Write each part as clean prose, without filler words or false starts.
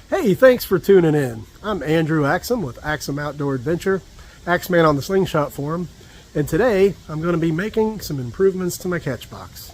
Hey, thanks for tuning in. I'm Andrew Axum with Axum Outdoor Adventure, Axeman on the Slingshot forum, and today I'm going to be making some improvements to my Catchbox.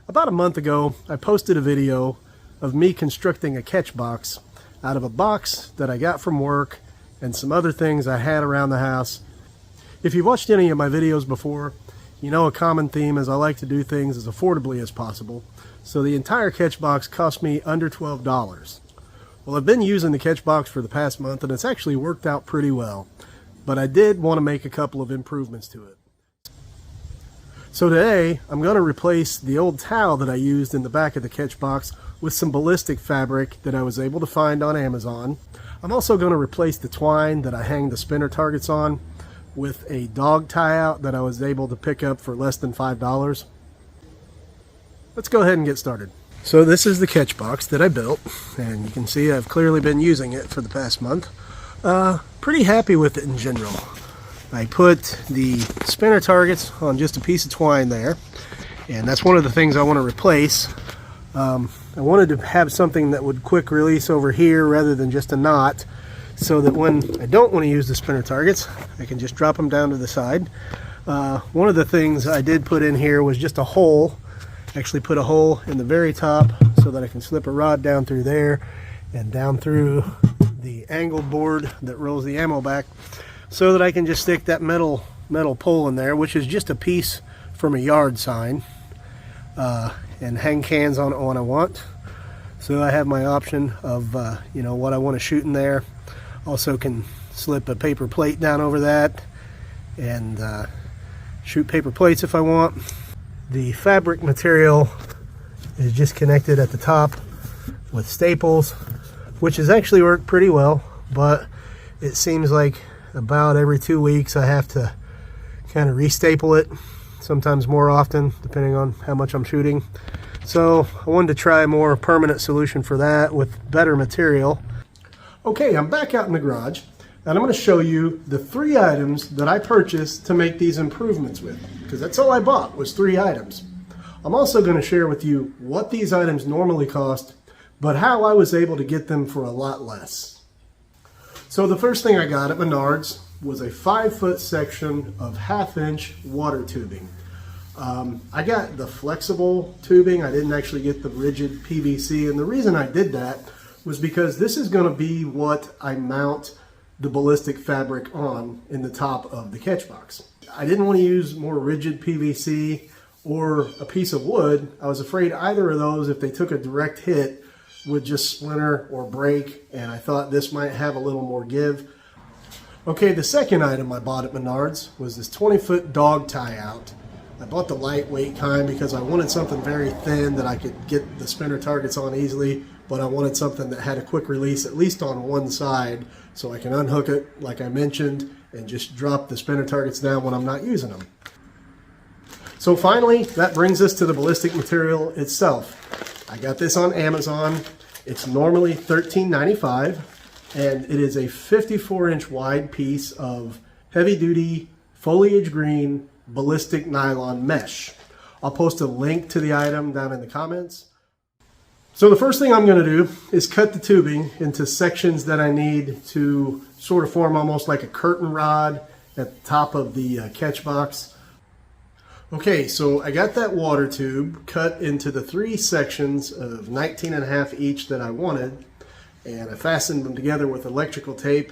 About a month ago, I posted a video of me constructing a Catchbox out of a box that I got from work and some other things I had around the house. If you've watched any of my videos before, you know a common theme is I like to do things as affordably as possible. So the entire Catchbox cost me under $12. Well, I've been using the Catchbox for the past month and it's actually worked out pretty well. But I did want to make a couple of improvements to it. So today, I'm going to replace the old towel that I used in the back of the Catchbox with some ballistic fabric that I was able to find on Amazon. I'm also going to replace the twine that I hang the spinner targets on with a dog tie-out that I was able to pick up for less than $5. Let's go ahead and get started. So this is the Catchbox that I built, and you can see I've clearly been using it for the past month. Pretty happy with it in general. I put the spinner targets on just a piece of twine there, and that's one of the things I want to replace. I wanted to have something that would quick release over here rather than just a knot, so that when I don't want to use the spinner targets, I can just drop them down to the side. One of the things I did put in here was just a hole. Actually put a hole in the very top so that I can slip a rod down through there and down through the angled board that rolls the ammo back, so that I can just stick that metal pole in there, which is just a piece from a yard sign, and hang cans on it when I want. So I have my option of what I want to shoot in there. Also can slip a paper plate down over that and shoot paper plates if I want. The fabric material is just connected at the top with staples, which has actually worked pretty well, but it seems like about every 2 weeks I have to kind of restaple it, sometimes more often depending on how much I'm shooting. So I wanted to try a more permanent solution for that with better material. Okay, I'm back out in the garage and I'm going to show you the 3 items that I purchased to make these improvements with, because that's all I bought was 3 items. I'm also going to share with you what these items normally cost, but how I was able to get them for a lot less. So the first thing I got at Menards was a 5-foot section of 1/2-inch water tubing. I got the flexible tubing. I didn't actually get the rigid PVC, and the reason I did that was because this is going to be what I mount the ballistic fabric on in the top of the Catchbox. I didn't want to use more rigid PVC or a piece of wood. I was afraid either of those, if they took a direct hit, would just splinter or break, and I thought this might have a little more give. Okay, the second item I bought at Menards was this 20-foot dog tie-out. I bought the lightweight kind because I wanted something very thin that I could get the spinner targets on easily, but I wanted something that had a quick release, at least on one side, so I can unhook it, like I mentioned, and just drop the spinner targets down when I'm not using them. So finally, that brings us to the ballistic material itself. I got this on Amazon. It's normally $13.95, and it is a 54-inch wide piece of heavy-duty foliage green ballistic nylon mesh. I'll post a link to the item down in the comments. So the first thing I'm going to do is cut the tubing into sections that I need to sort of form almost like a curtain rod at the top of the Catchbox. Okay, so I got that water tube cut into the 3 sections of 19.5 each that I wanted, and I fastened them together with electrical tape,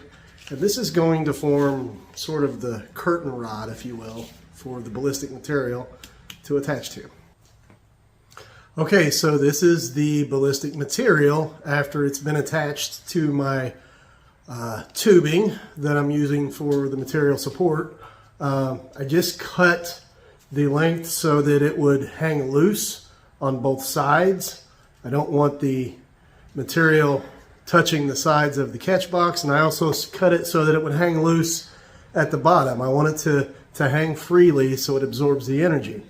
and this is going to form sort of the curtain rod, if you will, for the ballistic material to attach to. Okay, so this is the ballistic material after it's been attached to my tubing that I'm using for the material support. I just cut the length so that it would hang loose on both sides. I don't want the material touching the sides of the Catchbox, and I also cut it so that it would hang loose at the bottom. I want it to hang freely so it absorbs the energy.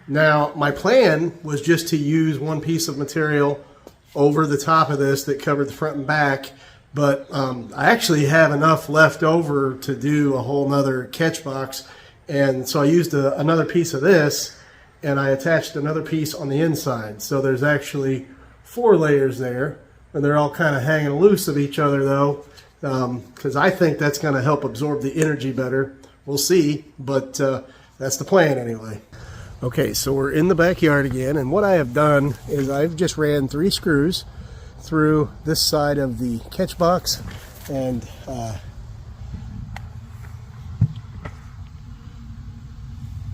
Now, my plan was just to use one piece of material over the top of this that covered the front and back But I actually have enough left over to do a whole nother catch box. And so I used another piece of this, and I attached another piece on the inside. So there's actually 4 layers there, and they're all kind of hanging loose of each other though, because I think that's going to help absorb the energy better. We'll see, but that's the plan anyway. Okay, so we're in the backyard again, and what I have done is I've just ran 3 screws through this side of the catch box, and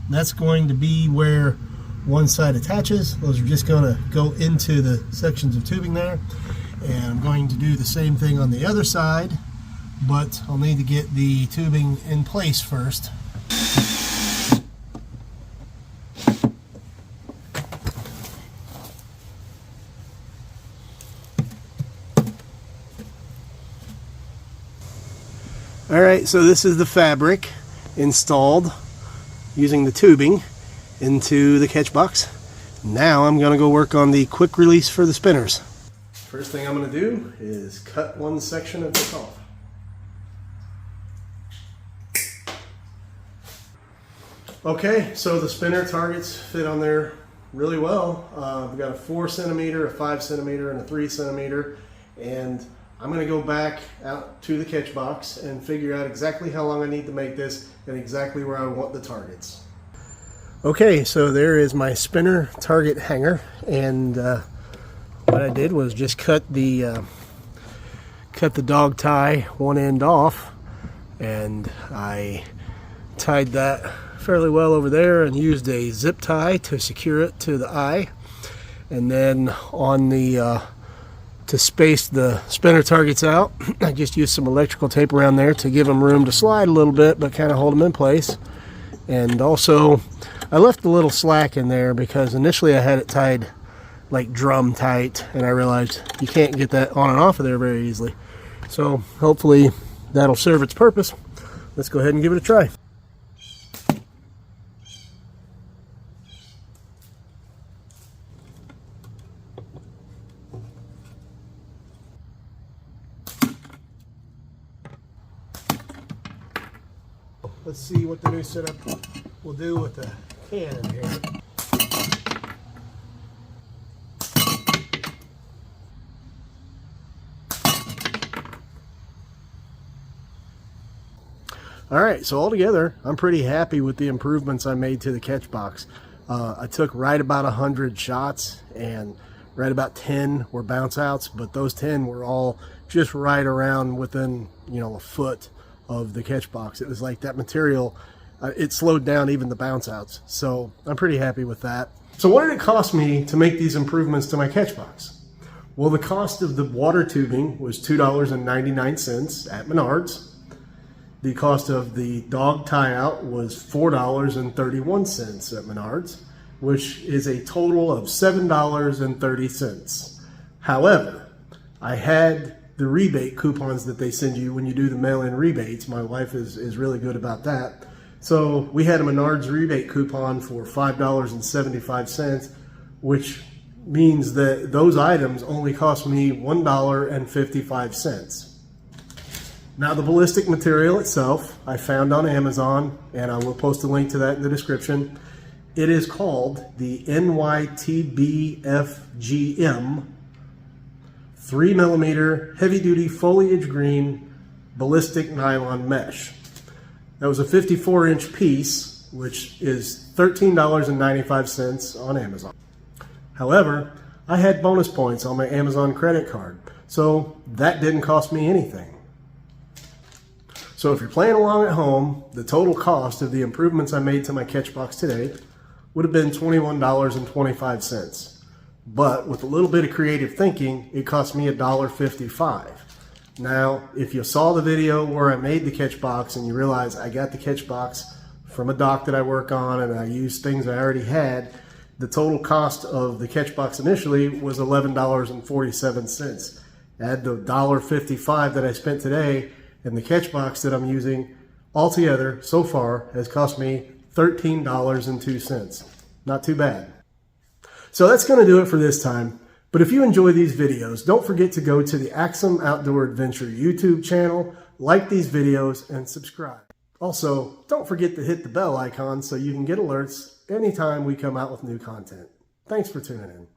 that's going to be where one side attaches. Those are just going to go into the sections of tubing there, and I'm going to do the same thing on the other side, but I'll need to get the tubing in place first. Alright, so this is the fabric installed using the tubing into the catch box. Now I'm going to go work on the quick release for the spinners. First thing I'm going to do is cut one section of this off. Okay, so the spinner targets fit on there really well. I've got a 4 centimeter, a 5 centimeter, and a 3 centimeter, and I'm going to go back out to the catch box and figure out exactly how long I need to make this and exactly where I want the targets. Okay, so there is my spinner target hanger, and what I did was just cut the dog tie one end off, and I tied that fairly well over there and used a zip tie to secure it to the eye, and then on the to space the spinner targets out, I just used some electrical tape around there to give them room to slide a little bit, but kind of hold them in place. And also, I left a little slack in there because initially I had it tied like drum tight, and I realized you can't get that on and off of there very easily. So hopefully that'll serve its purpose. Let's go ahead and give it a try. Let's see what the new setup will do with the can in here. Alright, so altogether, I'm pretty happy with the improvements I made to the catch box. I took right about 100 shots, and right about 10 were bounce outs, but those 10 were all just right around within, a foot of the catch box. It was like that material, it slowed down even the bounce outs. So I'm pretty happy with that. So what did it cost me to make these improvements to my catch box? Well, the cost of the water tubing was $2.99 at Menards. The cost of the dog tie out was $4.31 at Menards, which is a total of $7.30. However, I had the rebate coupons that they send you when you do the mail-in rebates. My wife is really good about that. So we had a Menards rebate coupon for $5.75, which means that those items only cost me $1.55. Now, the ballistic material itself I found on Amazon, and I will post a link to that in the description. It is called the NYTBFGM 3mm heavy-duty foliage green ballistic nylon mesh. That was a 54-inch piece, which is $13.95 on Amazon. However, I had bonus points on my Amazon credit card, so that didn't cost me anything. So if you're playing along at home, the total cost of the improvements I made to my catch box today would have been $21.25. But with a little bit of creative thinking, it cost me $1.55. Now, if you saw the video where I made the catch box and you realize I got the catch box from a dock that I work on and I used things I already had, the total cost of the catch box initially was $11.47. Add the $1.55 that I spent today, and the catch box that I'm using altogether so far has cost me $13.02. Not too bad. So that's going to do it for this time. But if you enjoy these videos, don't forget to go to the Axum Outdoor Adventure YouTube channel, like these videos, and subscribe. Also, don't forget to hit the bell icon so you can get alerts anytime we come out with new content. Thanks for tuning in.